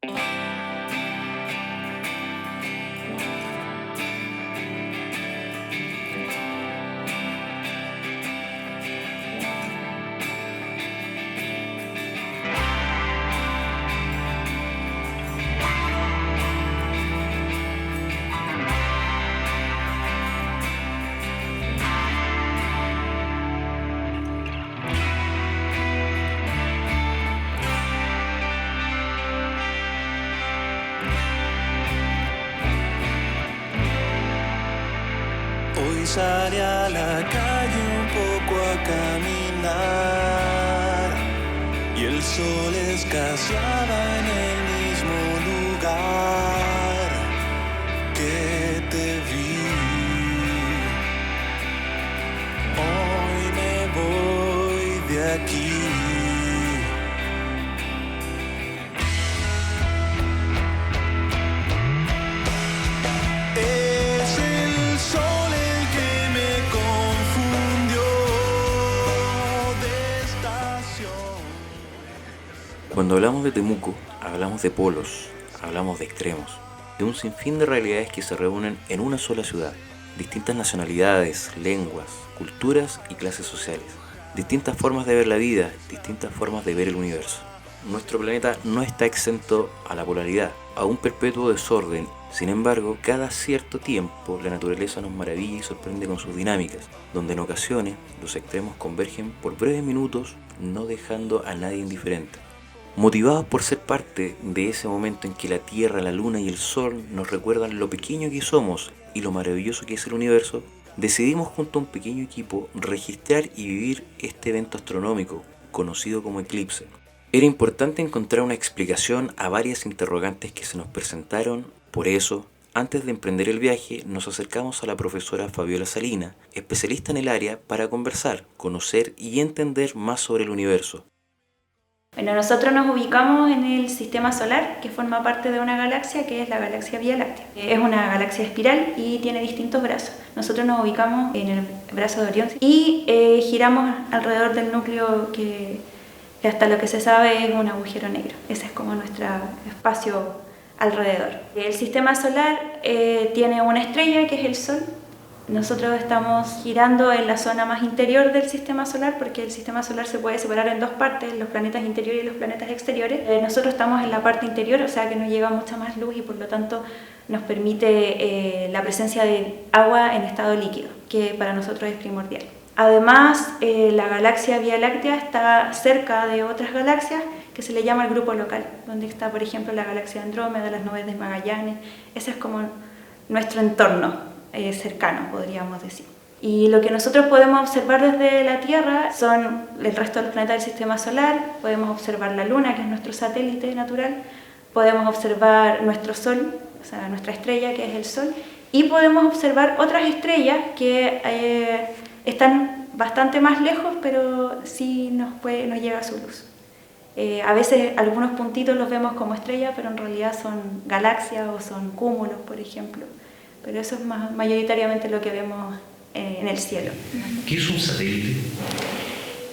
Hoy salí a la calle un poco a caminar y el sol escaseaba en el mismo lugar que te vi. Hoy me voy de aquí. Cuando hablamos de Temuco, hablamos de polos, hablamos de extremos, de un sinfín de realidades que se reúnen en una sola ciudad, distintas nacionalidades, lenguas, culturas y clases sociales, distintas formas de ver la vida, distintas formas de ver el universo. Nuestro planeta no está exento a la polaridad, a un perpetuo desorden. Sin embargo, cada cierto tiempo la naturaleza nos maravilla y sorprende con sus dinámicas, donde en ocasiones los extremos convergen por breves minutos, no dejando a nadie indiferente. Motivados por ser parte de ese momento en que la Tierra, la Luna y el Sol nos recuerdan lo pequeño que somos y lo maravilloso que es el universo, decidimos junto a un pequeño equipo registrar y vivir este evento astronómico, conocido como eclipse. Era importante encontrar una explicación a varias interrogantes que se nos presentaron, por eso, antes de emprender el viaje, nos acercamos a la profesora Fabiola Salina, especialista en el área, para conversar, conocer y entender más sobre el universo. Bueno, nosotros nos ubicamos en el sistema solar, que forma parte de una galaxia que es la galaxia Vía Láctea. Es una galaxia espiral y tiene distintos brazos. Nosotros nos ubicamos en el brazo de Orión y giramos alrededor del núcleo que hasta lo que se sabe es un agujero negro. Ese es como nuestro espacio alrededor. El sistema solar tiene una estrella que es el Sol. Nosotros estamos girando en la zona más interior del sistema solar porque el sistema solar se puede separar en dos partes, los planetas interiores y los planetas exteriores. Nosotros estamos en la parte interior, o sea que nos llega mucha más luz y por lo tanto nos permite la presencia de agua en estado líquido, que para nosotros es primordial. Además, la galaxia Vía Láctea está cerca de otras galaxias que se le llama el grupo local, donde está, por ejemplo, la galaxia Andrómeda, las nubes de Magallanes. Ese es como nuestro entorno cercano, podríamos decir. Y lo que nosotros podemos observar desde la Tierra son el resto de los planetas del sistema solar, podemos observar la Luna, que es nuestro satélite natural, podemos observar nuestro Sol, o sea, nuestra estrella, que es el Sol, y podemos observar otras estrellas que están bastante más lejos, pero sí nos llega su luz. A veces algunos puntitos los vemos como estrellas, pero en realidad son galaxias o son cúmulos, por ejemplo. Pero eso es mayoritariamente lo que vemos en el cielo. ¿Qué es un satélite?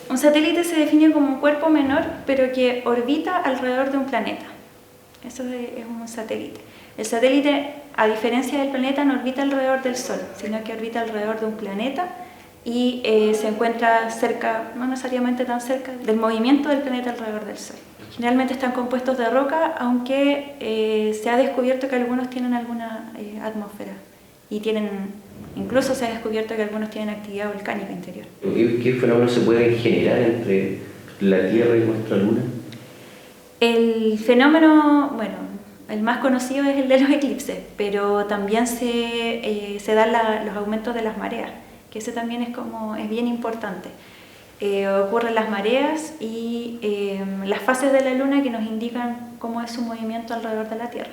Un satélite se define como un cuerpo menor, pero que orbita alrededor de un planeta. Eso es un satélite. El satélite, a diferencia del planeta, no orbita alrededor del Sol, sino que orbita alrededor de un planeta y se encuentra cerca, no necesariamente tan cerca, del movimiento del planeta alrededor del Sol. Generalmente están compuestos de roca, aunque se ha descubierto que algunos tienen alguna atmósfera y incluso se ha descubierto que algunos tienen actividad volcánica interior. ¿Qué fenómenos se pueden generar entre la Tierra y nuestra Luna? El fenómeno, bueno, el más conocido es el de los eclipses, pero también se dan los aumentos de las mareas, que ese también es bien importante. Ocurren las mareas y las fases de la Luna que nos indican cómo es su movimiento alrededor de la Tierra.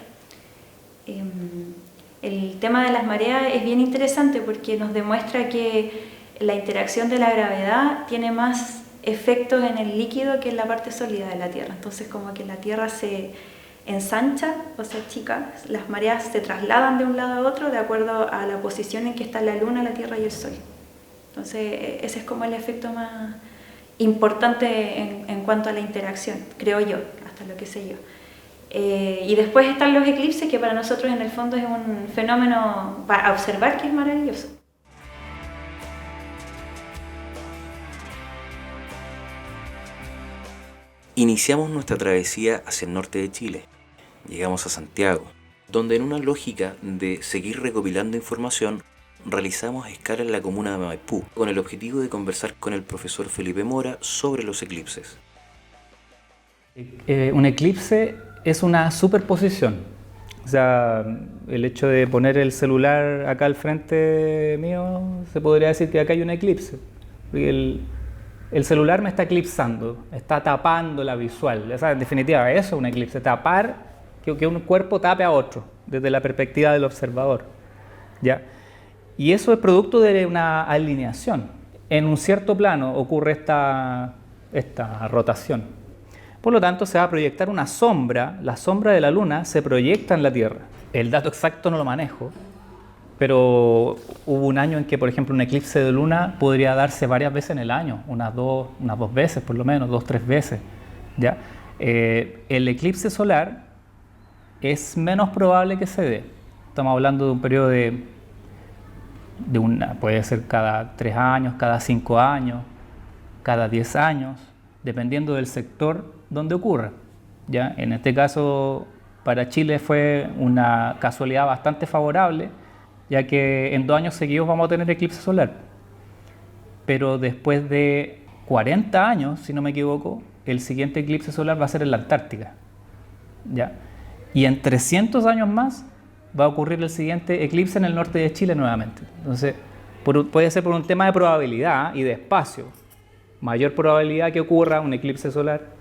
El tema de las mareas es bien interesante porque nos demuestra que la interacción de la gravedad tiene más efectos en el líquido que en la parte sólida de la Tierra. Entonces, como que la Tierra se ensancha o se achica, las mareas se trasladan de un lado a otro de acuerdo a la posición en que está la Luna, la Tierra y el Sol. Entonces, ese es como el efecto más importante en cuanto a la interacción, creo yo, hasta lo que sé yo. Y después están los eclipses, que para nosotros en el fondo es un fenómeno para observar que es maravilloso. Iniciamos nuestra travesía hacia el norte de Chile. Llegamos a Santiago, donde en una lógica de seguir recopilando información, realizamos escala en la comuna de Maipú, con el objetivo de conversar con el profesor Felipe Mora sobre los eclipses. Un eclipse es una superposición. O sea, el hecho de poner el celular acá al frente mío, se podría decir que acá hay un eclipse. Porque el celular me está eclipsando, está tapando la visual. O sea, en definitiva, eso es un eclipse, tapar, que un cuerpo tape a otro, desde la perspectiva del observador. ¿Ya? Y eso es producto de una alineación. En un cierto plano ocurre esta rotación. Por lo tanto, se va a proyectar una sombra, la sombra de la Luna se proyecta en la Tierra. El dato exacto no lo manejo, pero hubo un año en que, por ejemplo, un eclipse de Luna podría darse varias veces en el año, unas dos veces por lo menos, 2-3 veces. ¿Ya? El eclipse solar es menos probable que se dé. Estamos hablando de un periodo puede ser cada 3 años, cada 5 años, cada 10 años, dependiendo del sector donde ocurra. ¿Ya? En este caso, para Chile fue una casualidad bastante favorable, ya que en 2 años seguidos vamos a tener eclipse solar. Pero después de 40 años, si no me equivoco, el siguiente eclipse solar va a ser en la Antártica. ¿Ya? Y en 300 años más va a ocurrir el siguiente eclipse en el norte de Chile nuevamente. Entonces, puede ser por un tema de probabilidad y de espacio. Mayor probabilidad que ocurra un eclipse solar,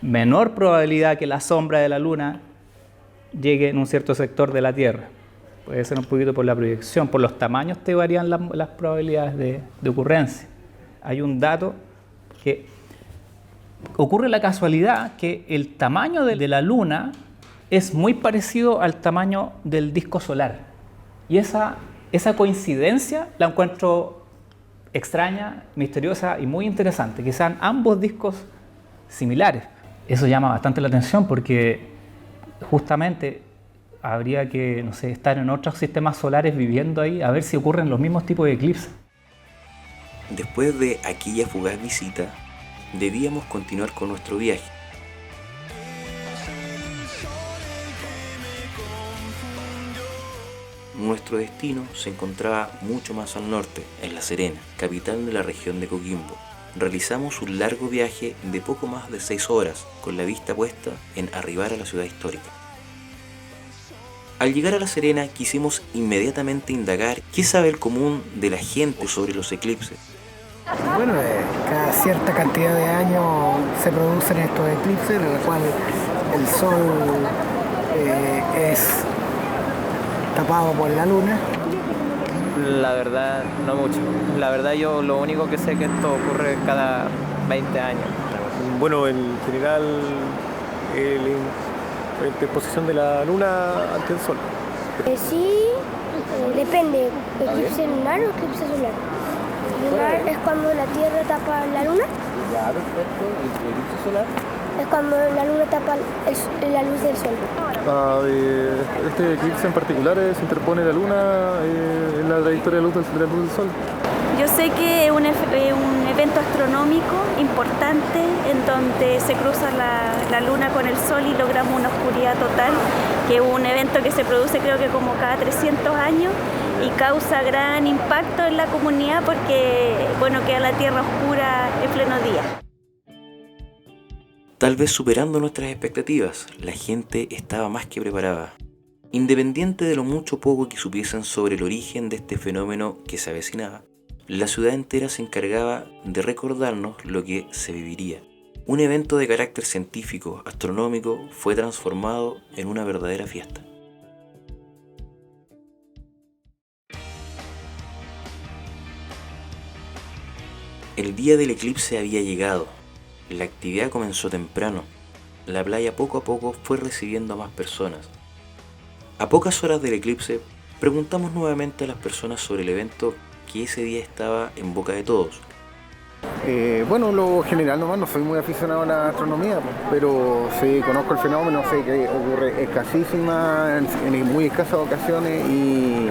menor probabilidad que la sombra de la Luna llegue en un cierto sector de la Tierra. Puede ser un poquito por la proyección, por los tamaños te varían las probabilidades de ocurrencia. Hay un dato que ocurre la casualidad que el tamaño de la Luna es muy parecido al tamaño del disco solar. Y esa coincidencia la encuentro extraña, misteriosa y muy interesante, que sean ambos discos similares. Eso llama bastante la atención porque justamente habría que, no sé, estar en otros sistemas solares viviendo ahí a ver si ocurren los mismos tipos de eclipses. Después de aquella fugaz visita, debíamos continuar con nuestro viaje. Nuestro destino se encontraba mucho más al norte, en La Serena, capital de la región de Coquimbo. Realizamos un largo viaje de poco más de 6 horas, con la vista puesta en arribar a la ciudad histórica. Al llegar a La Serena quisimos inmediatamente indagar qué sabe el común de la gente sobre los eclipses. Bueno, cada cierta cantidad de años se producen estos eclipses en los cuales el Sol es tapado por la Luna. La verdad, no mucho. La verdad, yo lo único que sé es que esto ocurre cada 20 años. Bueno, en general, la interposición de la Luna ante el Sol. Sí, depende, eclipse lunar o eclipse solar. Lunar es cuando la Tierra tapa la Luna. Ya, perfecto. ¿Y el eclipse solar? Es cuando la Luna tapa la luz del Sol. Este eclipse en particular se interpone la Luna en la trayectoria de la luz del Sol. Yo sé que es un evento astronómico importante en donde se cruza la Luna con el Sol y logramos una oscuridad total, que es un evento que se produce creo que como cada 300 años y causa gran impacto en la comunidad porque, bueno, queda la Tierra oscura en pleno día. Tal vez superando nuestras expectativas, la gente estaba más que preparada. Independiente de lo mucho o poco que supiesen sobre el origen de este fenómeno que se avecinaba, la ciudad entera se encargaba de recordarnos lo que se viviría. Un evento de carácter científico, astronómico, fue transformado en una verdadera fiesta. El día del eclipse había llegado. La actividad comenzó temprano. La playa poco a poco fue recibiendo a más personas. A pocas horas del eclipse, preguntamos nuevamente a las personas sobre el evento que ese día estaba en boca de todos. Bueno, lo general nomás, no soy muy aficionado a la astronomía, pero sí conozco el fenómeno, sé que ocurre escasísima, en muy escasas ocasiones y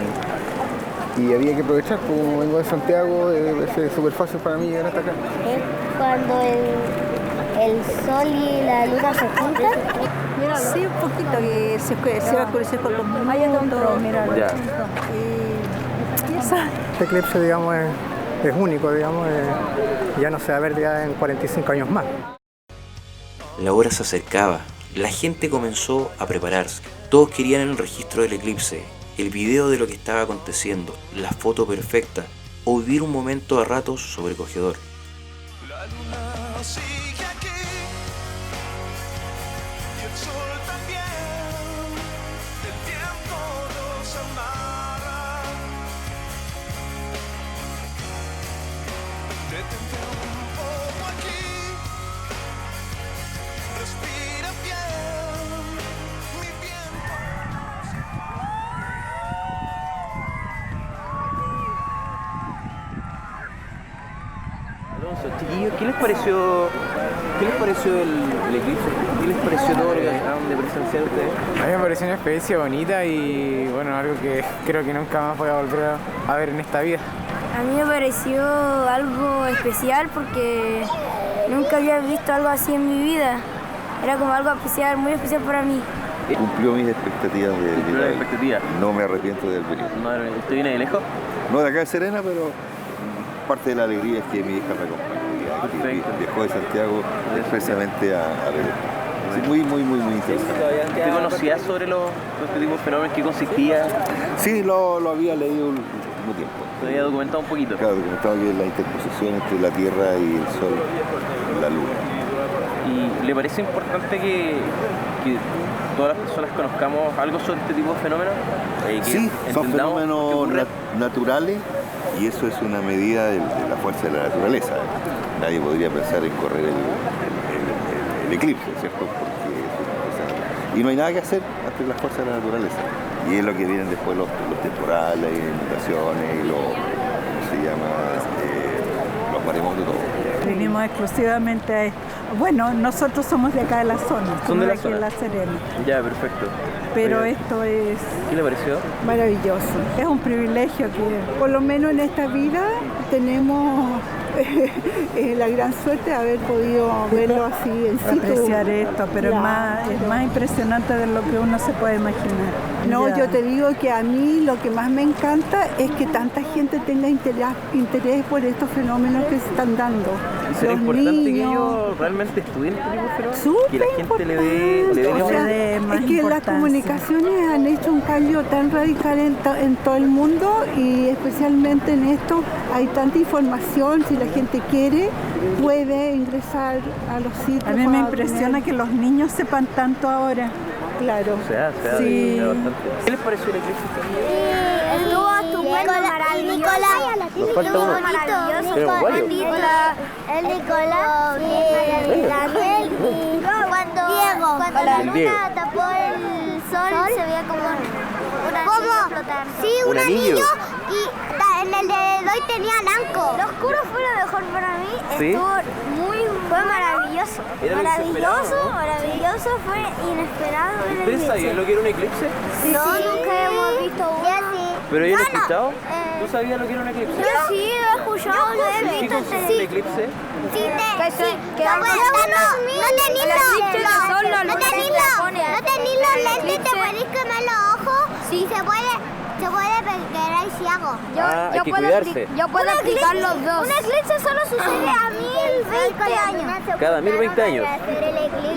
había que aprovechar. Como vengo de Santiago, es súper fácil para mí llegar hasta acá. Es cuando el sol y la luna se juntan. Sí, un poquito, que se va a oscurecer con los minutos. Ya. Y eso. Este eclipse, digamos, es único, digamos, ya no se va a ver ya en 45 años más. La hora se acercaba, la gente comenzó a prepararse. Todos querían el registro del eclipse, el video de lo que estaba aconteciendo, la foto perfecta o vivir un momento a ratos sobrecogedor. La luna sigue aquí y el sol también. El tiempo nos amarra. Detente un poco aquí. Respira bien, mi viento. Alonso, chiquillos, ¿qué les pareció el eclipse? ¿Qué les pareció todo lo que acaban de presenciar ustedes? A mí me pareció una experiencia bonita y bueno, algo que creo que nunca más voy a volver a ver en esta vida. A mí me pareció algo especial porque nunca había visto algo así en mi vida. Era como algo especial, muy especial para mí. Cumplió mis expectativas de ¿Cumplió las expectativas? No me arrepiento del venir. ¿Usted viene de lejos? No de acá de Serena, pero parte de la alegría es que mi hija me acompaña. Viajó de Santiago expresamente a ver. Sí, muy interesante. ¿Usted conocía sobre este tipo de fenómenos? ¿Qué consistía? Sí, lo había leído un tiempo. ¿Lo había documentado un poquito? Claro, documentado que la interposición entre la Tierra y el Sol, la Luna. ¿Y le parece importante que todas las personas conozcamos algo sobre este tipo de fenómenos? Sí, son fenómenos naturales y eso es una medida de la fuerza de la naturaleza. Nadie podría pensar en correr el eclipse, ¿cierto? Y no hay nada que hacer ante la fuerza de la naturaleza. Y es lo que vienen después los temporales, inundaciones y los maremotos y todo. Vinimos exclusivamente a esto. Bueno, nosotros somos de acá de la zona, ¿Son de la aquí zona? en La Serena. Ya, perfecto. Pero esto es ¿Qué le pareció? maravilloso. Es un privilegio que, por lo menos en esta vida, tenemos la gran suerte de haber podido verlo así en situ. Apreciar esto, pero es más impresionante de lo que uno se puede imaginar. No, yo te digo que a mí lo que más me encanta es que tanta gente tenga interés por estos fenómenos que se están dando. ¿Será Los importante niños, que ellos realmente estudien este tipo de fenómenos? Súper Que la gente le dé o sea, es que las comunicaciones han hecho un cambio tan radical en todo el mundo y especialmente en esto hay tanta información, si la gente quiere puede ingresar a los sitios. A mí me impresiona que los niños sepan tanto ahora. Claro. O sea, sí. Bastante. ¿Qué les pareció el eclipse? Estuvo estupendo, maravilloso. Nos falta uno. Maravilloso. Tenemos varios. El Nicolás, el Daniel y cuando la luna tapó el sol se veía como un anillo flotar. Sí, un anillo y en el de hoy tenía blanco. Lo oscuro fue lo mejor para mí. ¿Sí? Fue maravilloso. Maravilloso, fue inesperado. ¿Ustedes sabían lo que era un eclipse? Sí, nunca hemos visto uno. ¿Pero ellos lo han escuchado? ¿Tú sabías lo que era un eclipse? Yo sí, lo he escuchado, lo he ¿Qué visto. consiste un eclipse? No tenéis los lentes, te podéis quemar los ojos. Sí, se puede pegar ahí ciego. Hay que cuidarse. Yo puedo explicar los dos. Un eclipse solo sucede a 1020 años. Cada 1020 años.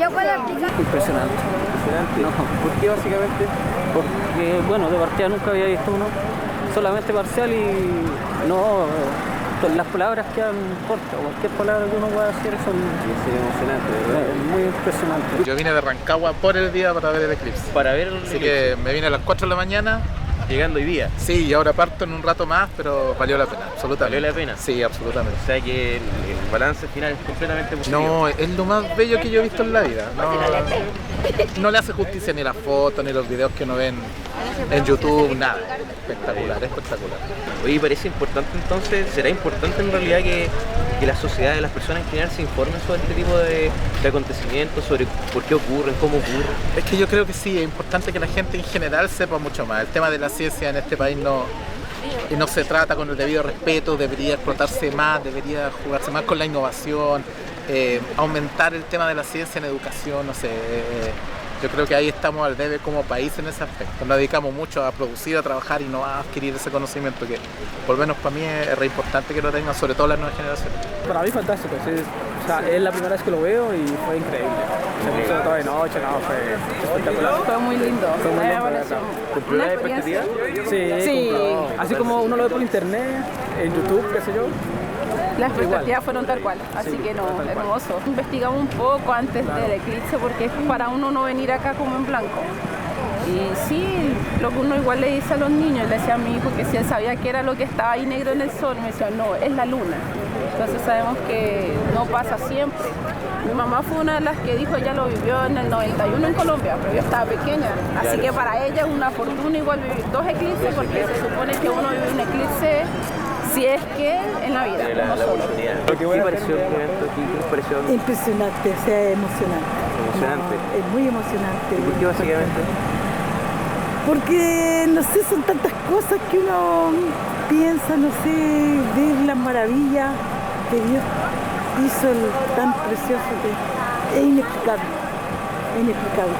Yo puedo explicar. Impresionante. No, ¿por qué básicamente? Porque, bueno, de partida nunca había visto uno, solamente parcial y no, las palabras quedan cortas, cualquier palabra que uno pueda decir son emocionante, ¿verdad? Muy impresionante. Yo vine de Rancagua por el día para ver el eclipse. Para ver el Así eclipse. que me vine a las 4 de la mañana. Llegando hoy día. Sí, y ahora parto en un rato más, pero valió la pena, absolutamente. ¿Valió la pena? Sí, absolutamente. O sea que el balance final es completamente positivo. No, es lo más bello que yo he visto en la vida. No, no le hace justicia ni las fotos, ni los videos que uno ve en YouTube, nada. Espectacular, espectacular. Oye, parece importante entonces, será importante en realidad que la sociedad, las personas en general se informen sobre este tipo de acontecimientos, sobre por qué ocurren, cómo ocurren. Es que yo creo que sí, es importante que la gente en general sepa mucho más. El tema de la ciencia en este país no se trata con el debido respeto, debería explotarse más, debería jugarse más con la innovación, aumentar el tema de la ciencia en educación, no sé. Yo creo que ahí estamos al debe como país en ese aspecto. Nos dedicamos mucho a producir, a trabajar y no a adquirir ese conocimiento que, por lo menos para mí, es re importante que lo tengan, sobre todo las nuevas generaciones. Para mí fantástico, sí. O sea, es la primera vez que lo veo y fue increíble. Se puso todo de noche, no, fue espectacular. Fue muy lindo. Fue muy lindo, ¿verdad? ¿Cumplió la expectativa? Sí. Así como uno lo ve por internet, en YouTube, qué sé yo. Las expectativas fueron tal cual, así que no, hermoso. Investigamos un poco antes del eclipse porque es para uno no venir acá como en blanco. Y sí, lo que uno igual le dice a los niños, le decía a mi hijo que si él sabía que era lo que estaba ahí negro en el sol, me decía, no, es la luna. Entonces sabemos que no pasa siempre. Mi mamá fue una de las que dijo, ella lo vivió en el 91 en Colombia, pero yo estaba pequeña. Así que para ella es una fortuna igual vivir 2 eclipses porque se supone que uno vive un eclipse si es que en la vida, la oportunidad. ¿Qué pareció el evento aquí? ¿Qué pareció? Impresionante, o sea, emocionante. Emocionante. No, es muy emocionante. ¿Y por qué básicamente? Porque, no sé, son tantas cosas que uno piensa, no sé, ver las maravillas que Dios hizo tan precioso que es inexplicable, inexplicable.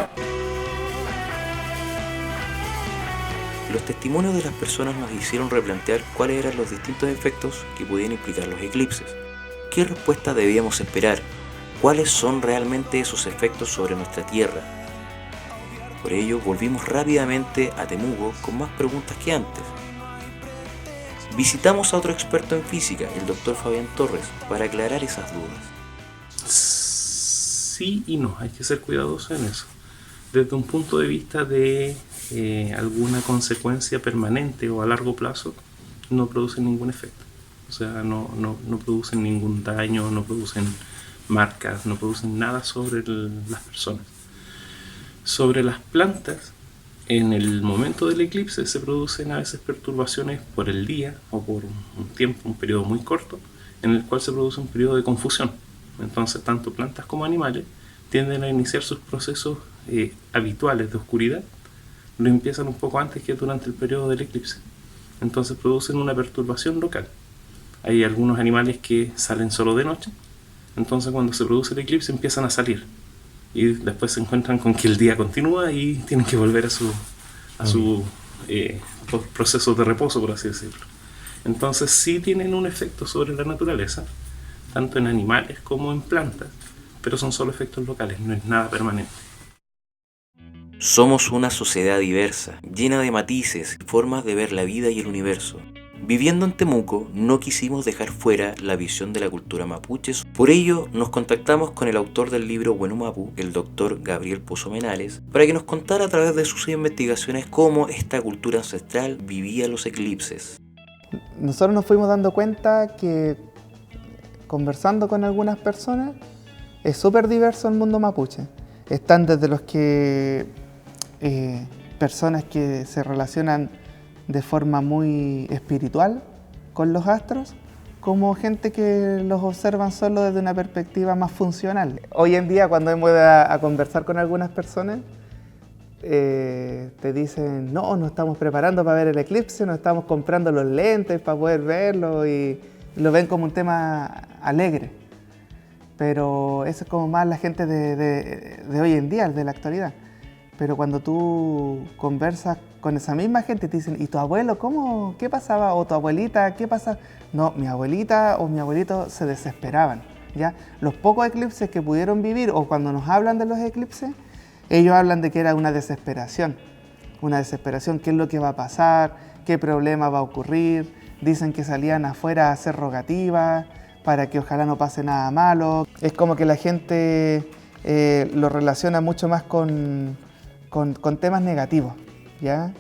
Los testimonios de las personas nos hicieron replantear cuáles eran los distintos efectos que podían implicar los eclipses. ¿Qué respuesta debíamos esperar? ¿Cuáles son realmente esos efectos sobre nuestra Tierra? Por ello, volvimos rápidamente a Temuco con más preguntas que antes. Visitamos a otro experto en física, el Dr. Fabián Torres, para aclarar esas dudas. Sí y no, hay que ser cuidadoso en eso. Desde un punto de vista de alguna consecuencia permanente o a largo plazo, no producen ningún efecto. O sea, no producen ningún daño, no producen marcas, no producen nada sobre las personas. Sobre las plantas, en el momento del eclipse se producen a veces perturbaciones por el día o por un periodo muy corto, en el cual se produce un periodo de confusión. Entonces, tanto plantas como animales tienden a iniciar sus procesos habituales de oscuridad, lo empiezan un poco antes que durante el periodo del eclipse. Entonces producen una perturbación local. Hay algunos animales que salen solo de noche, entonces cuando se produce el eclipse empiezan a salir y después se encuentran con que el día continúa y tienen que volver a su procesos de reposo, por así decirlo. Entonces sí tienen un efecto sobre la naturaleza, tanto en animales como en plantas, pero son solo efectos locales, no es nada permanente. Somos una sociedad diversa, llena de matices y formas de ver la vida y el universo. Viviendo en Temuco, no quisimos dejar fuera la visión de la cultura mapuche. Por ello, nos contactamos con el autor del libro Huenu Mapu, el Dr. Gabriel Pozo Menales, para que nos contara a través de sus investigaciones cómo esta cultura ancestral vivía los eclipses. Nosotros nos fuimos dando cuenta que, conversando con algunas personas, es súper diverso el mundo mapuche. Están desde los que personas que se relacionan de forma muy espiritual con los astros, como gente que los observan solo desde una perspectiva más funcional. Hoy en día, cuando hemos ido a conversar con algunas personas, te dicen, no, nos estamos preparando para ver el eclipse, nos estamos comprando los lentes para poder verlo, y lo ven como un tema alegre. Pero eso es como más la gente de hoy en día, de la actualidad. Pero cuando tú conversas con esa misma gente, te dicen, ¿y tu abuelo cómo? ¿Qué pasaba? ¿O tu abuelita? ¿Qué pasa? No, mi abuelita o mi abuelito se desesperaban, ¿ya? Los pocos eclipses que pudieron vivir, o cuando nos hablan de los eclipses, ellos hablan de que era una desesperación, ¿qué es lo que va a pasar? ¿Qué problema va a ocurrir? Dicen que salían afuera a hacer rogativas para que ojalá no pase nada malo. Es como que la gente lo relaciona mucho más con temas negativos, ¿ya?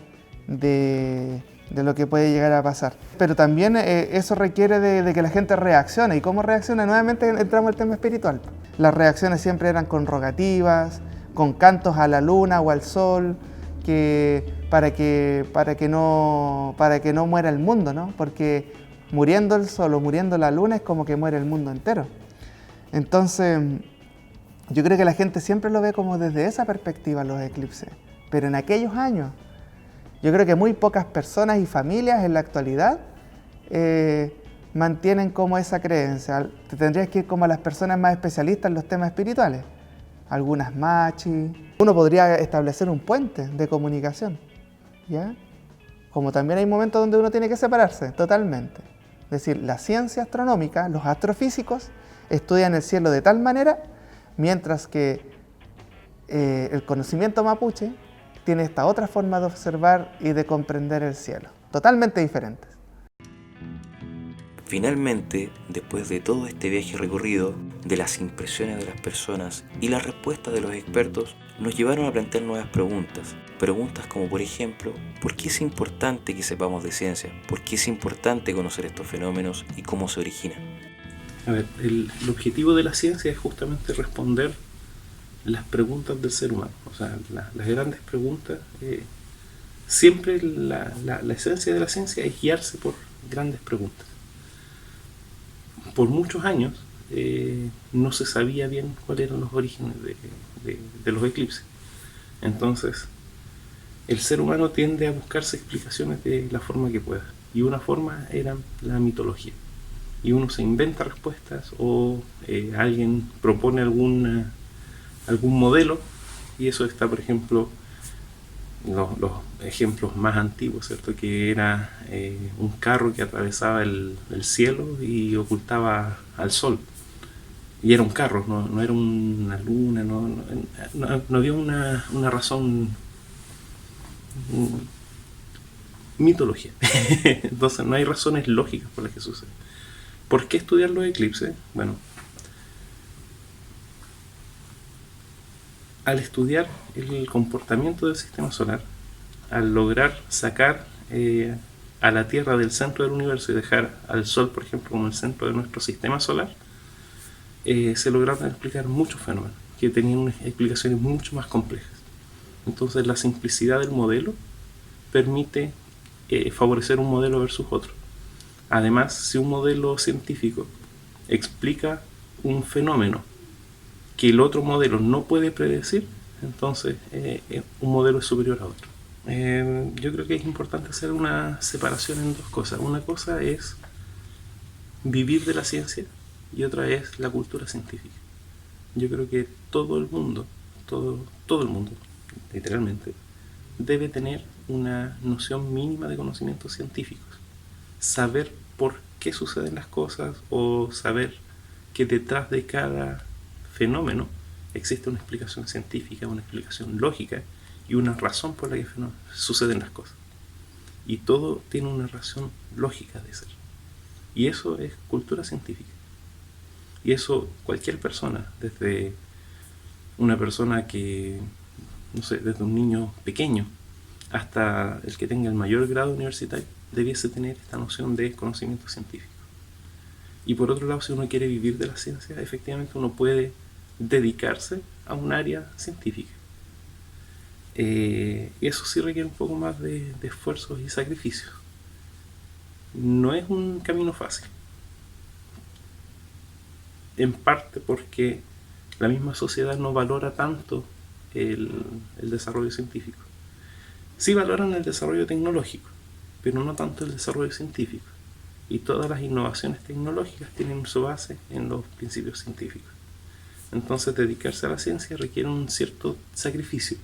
De lo que puede llegar a pasar. Pero también eso requiere de que la gente reaccione. ¿Y cómo reacciona? Nuevamente entramos al tema espiritual. Las reacciones siempre eran con rogativas, con cantos a la luna o al sol, para que no muera el mundo, ¿no? Porque muriendo el sol o muriendo la luna es como que muere el mundo entero. Entonces, yo creo que la gente siempre lo ve como desde esa perspectiva los eclipses. Pero en aquellos años, yo creo que muy pocas personas y familias en la actualidad mantienen como esa creencia. Te tendrías que ir como a las personas más especialistas en los temas espirituales. Algunas machis. Uno podría establecer un puente de comunicación, ¿ya? Como también hay momentos donde uno tiene que separarse totalmente. Es decir, la ciencia astronómica, los astrofísicos, estudian el cielo de tal manera, mientras que el conocimiento mapuche tiene esta otra forma de observar y de comprender el cielo, totalmente diferentes. Finalmente, después de todo este viaje recorrido, de las impresiones de las personas y las respuestas de los expertos, nos llevaron a plantear nuevas preguntas. Preguntas como, por ejemplo, ¿por qué es importante que sepamos de ciencia? ¿Por qué es importante conocer estos fenómenos y cómo se originan? A ver, el objetivo de la ciencia es justamente responder las preguntas del ser humano. O sea, las grandes preguntas. Siempre la esencia de la ciencia es guiarse por grandes preguntas. Por muchos años no se sabía bien cuáles eran los orígenes de los eclipses. Entonces, el ser humano tiende a buscarse explicaciones de la forma que pueda. Y una forma era la mitología. Y uno se inventa respuestas o alguien propone algún modelo, y eso está, por ejemplo, los ejemplos más antiguos, ¿cierto? Que era un carro que atravesaba el cielo y ocultaba al sol. Y era un carro, no era una luna, no había una razón. Mitología. Entonces no hay razones lógicas por las que sucede. ¿Por qué estudiar los eclipses? Bueno, al estudiar el comportamiento del sistema solar, al lograr sacar a la Tierra del centro del universo y dejar al Sol, por ejemplo, como el centro de nuestro sistema solar, se lograron explicar muchos fenómenos que tenían unas explicaciones mucho más complejas. Entonces la simplicidad del modelo permite favorecer un modelo versus otro. Además, si un modelo científico explica un fenómeno que el otro modelo no puede predecir, entonces un modelo es superior a otro. Yo creo que es importante hacer una separación en dos cosas. Una cosa es vivir de la ciencia y otra es la cultura científica. Yo creo que todo el mundo, literalmente, debe tener una noción mínima de conocimientos científicos. Saber por qué suceden las cosas o saber que detrás de cada fenómeno existe una explicación científica, una explicación lógica y una razón por la que suceden las cosas. Y todo tiene una razón lógica de ser. Y eso es cultura científica. Y eso cualquier persona, desde una persona que, no sé, desde un niño pequeño hasta el que tenga el mayor grado universitario, debiese tener esta noción de conocimiento científico. Y por otro lado, si uno quiere vivir de la ciencia, efectivamente uno puede dedicarse a un área científica. Y eso sí requiere un poco más de esfuerzos y sacrificios. No es un camino fácil. En parte porque la misma sociedad no valora tanto el desarrollo científico. Sí valoran el desarrollo tecnológico, pero no tanto el desarrollo científico. Y todas las innovaciones tecnológicas tienen su base en los principios científicos. Entonces, dedicarse a la ciencia requiere un cierto sacrificio.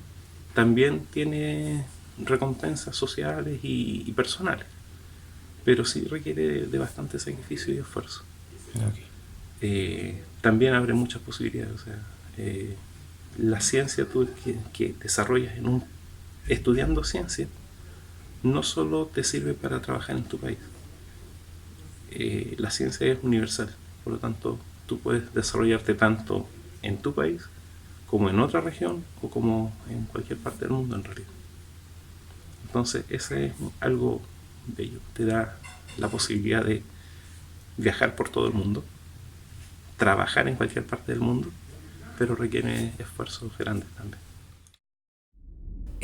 También tiene recompensas sociales y personales, pero sí requiere de bastante sacrificio y esfuerzo. También abre muchas posibilidades. O sea, la ciencia que desarrollas estudiando ciencia no solo te sirve para trabajar en tu país. La ciencia es universal, por lo tanto tú puedes desarrollarte tanto en tu país como en otra región o como en cualquier parte del mundo en realidad. Entonces ese es algo bello, te da la posibilidad de viajar por todo el mundo, trabajar en cualquier parte del mundo, pero requiere esfuerzos grandes también.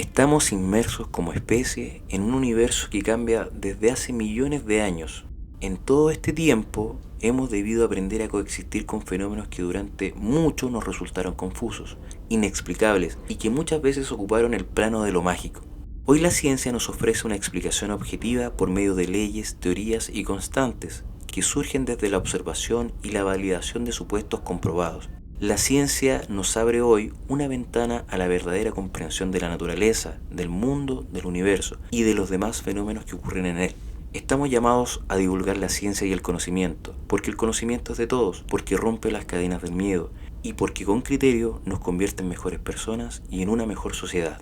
Estamos inmersos como especie en un universo que cambia desde hace millones de años. En todo este tiempo hemos debido aprender a coexistir con fenómenos que durante mucho nos resultaron confusos, inexplicables y que muchas veces ocuparon el plano de lo mágico. Hoy la ciencia nos ofrece una explicación objetiva por medio de leyes, teorías y constantes que surgen desde la observación y la validación de supuestos comprobados. La ciencia nos abre hoy una ventana a la verdadera comprensión de la naturaleza, del mundo, del universo y de los demás fenómenos que ocurren en él. Estamos llamados a divulgar la ciencia y el conocimiento, porque el conocimiento es de todos, porque rompe las cadenas del miedo y porque con criterio nos convierte en mejores personas y en una mejor sociedad.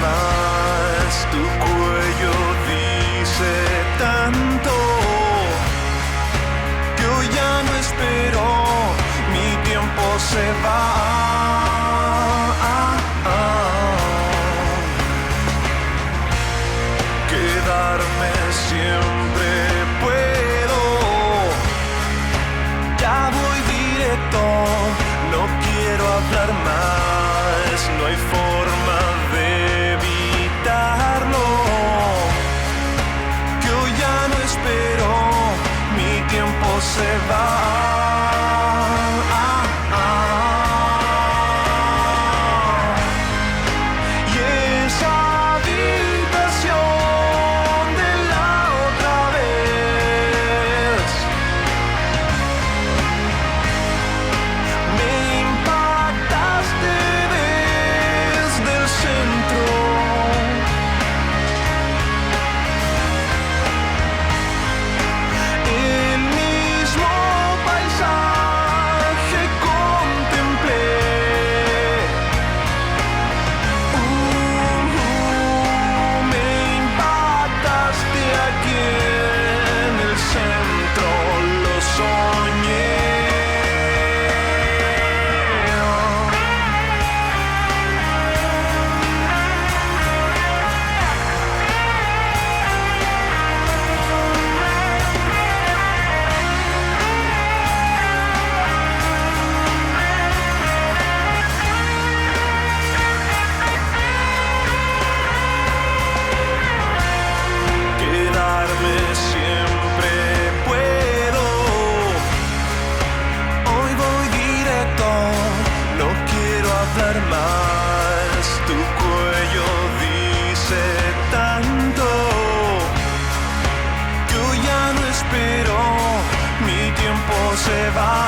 Más, tu cuello dice tanto que hoy ya no espero, mi tiempo se va. Quedarme siempre puedo, ya voy directo, no quiero hablar más, no hay forma de evitarlo, que hoy ya no espero, mi tiempo se va. Y esa habitación de la otra vez me impactaste desde el centro. El mismo paisaje contemplé. Me impactaste aquí en el centro, lo soñé. Quedarme siempre puedo, hoy voy directo, no quiero hablar más, tu cuello dice tanto que hoy ya no espero, mi tiempo se va.